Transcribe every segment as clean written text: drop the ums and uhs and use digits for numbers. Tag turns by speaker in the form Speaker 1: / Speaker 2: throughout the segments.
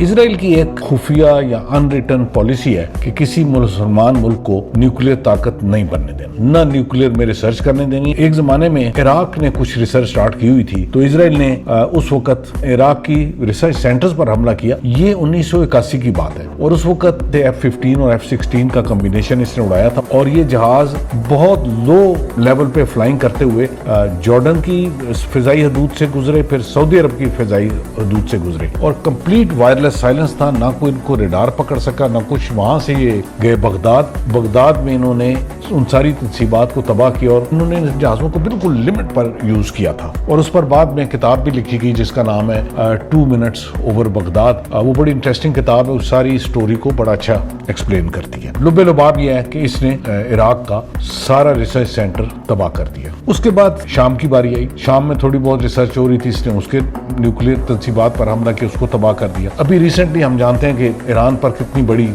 Speaker 1: Israel की एक खुफिया या अनरिटन पॉलिसी है कि किसी मुसलमान मुल्क को न्यूक्लियर ताकत नहीं बनने देना, ना न्यूक्लियर में रिसर्च करने देनी। एक जमाने में इराक ने कुछ रिसर्च स्टार्ट की हुई थी, तो इसराइल ने उस वक्त इराक की रिसर्च सेंटर्स पर हमला किया। ये 1981 की बात है और उस वक्त F-15 और F-16 का कॉम्बिनेशन इसने उड़ाया था और ये जहाज बहुत लो लेवल पे फ्लाइंग करते हुए जॉर्डन की फिजाई हदूद से गुजरे, फिर सऊदी अरब की फिजाई हदूद से गुजरे और कंप्लीट वायरलेस साइलेंस था। ना कोई इनको रेडार पकड़ सका, ना कुछ। वहां से ये गए बगदाद में इन्होंने उन सारी तनसीबात को तबाह किया और उन्होंने जहाज़ों को बिल्कुल लिमिट पर यूज किया था। और उस पर बाद में किताब भी लिखी गई जिसका नाम है 2 Minutes Over बगदाद। वो बड़ी इंटरेस्टिंग किताब है, उस सारी स्टोरी को बड़ा अच्छा एक्सप्लेन करती है। लुबे लुबाब ये है कि इसने इराक का सारा रिसर्च सेंटर तबाह कर दिया। उसके बाद शाम की बारी आई। शाम में थोड़ी बहुत रिसर्च हो रही थी, इसने उसके न्यूक्लियर तनसीबात पर हमला किया, उसको तबाह कर दिया। अभी रिसेंटली हम जानते हैं कि ईरान पर कितनी बड़ी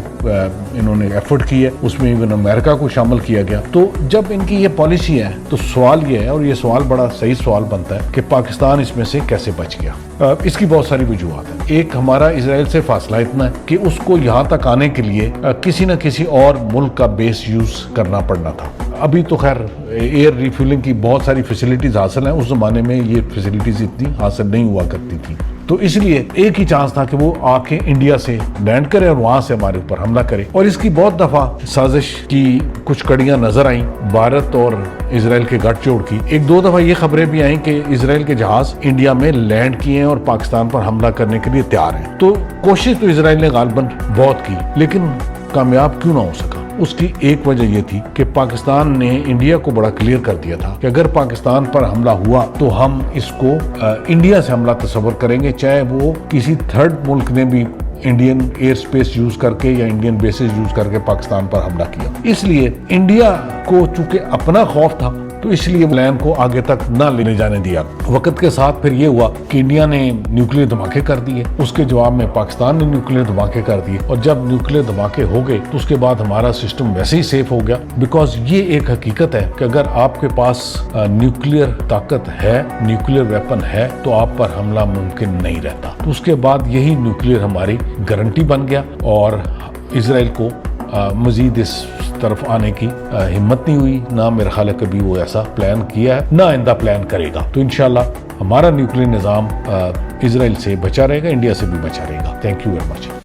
Speaker 1: इन्होंने एफर्ट की है, उसमें इवन अमेरिका को शामिल किया गया। तो जब इनकी ये पॉलिसी है तो सवाल ये है, और ये सवाल बड़ा सही सवाल बनता है कि पाकिस्तान इसमें से कैसे बच गया। इसकी बहुत सारी वजूहत है। एक, हमारा इजराइल से फासला इतना है कि उसको यहाँ तक आने के लिए किसी न किसी और मुल्क का बेस यूज करना पड़ना था। अभी तो खैर एयर रिफ्यूलिंग की बहुत सारी फैसिलिटीज हासिल हैं, उस जमाने में ये फैसिलिटीज इतनी हासिल नहीं हुआ करती थी। तो इसलिए एक ही चांस था कि वो आके इंडिया से लैंड करे और वहां से हमारे ऊपर हमला करे। और इसकी बहुत दफा साजिश की कुछ कड़ियां नजर आई भारत और इजराइल के गठजोड़ की। एक दो दफा ये खबरें भी आई कि इजराइल के जहाज इंडिया में लैंड किए हैं और पाकिस्तान पर हमला करने के लिए तैयार हैं। तो कोशिश तो इजराइल ने गालिबन बहुत की, लेकिन कामयाब क्यों ना हो सका। उसकी एक वजह यह थी कि पाकिस्तान ने इंडिया को बड़ा क्लियर कर दिया था कि अगर पाकिस्तान पर हमला हुआ तो हम इसको इंडिया से हमला तस्वर करेंगे, चाहे वो किसी थर्ड मुल्क ने भी इंडियन एयर स्पेस यूज करके या इंडियन बेसिस यूज करके पाकिस्तान पर हमला किया। इसलिए इंडिया को चूंकि अपना खौफ था तो इसलिए प्लान को आगे तक ना लेने जाने दिया। वक्त के साथ फिर ये हुआ कि इंडिया ने न्यूक्लियर धमाके कर दिए, उसके जवाब में पाकिस्तान ने न्यूक्लियर धमाके कर दिए और जब न्यूक्लियर धमाके हो गए तो उसके बाद हमारा सिस्टम वैसे ही सेफ हो गया। बिकॉज ये एक हकीकत है कि अगर आपके पास न्यूक्लियर ताकत है, न्यूक्लियर वेपन है, तो आप पर हमला मुमकिन नहीं रहता। तो उसके बाद यही न्यूक्लियर हमारी गारंटी बन गया और इजराइल को मजीद इस तरफ आने की हिम्मत नहीं हुई। ना मेरा ख्याल है कभी वो ऐसा प्लान किया है, ना आइंदा प्लान करेगा। तो इंशाल्लाह हमारा न्यूक्लियर निज़ाम इजराइल से बचा रहेगा, इंडिया से भी बचा रहेगा। Thank you very much.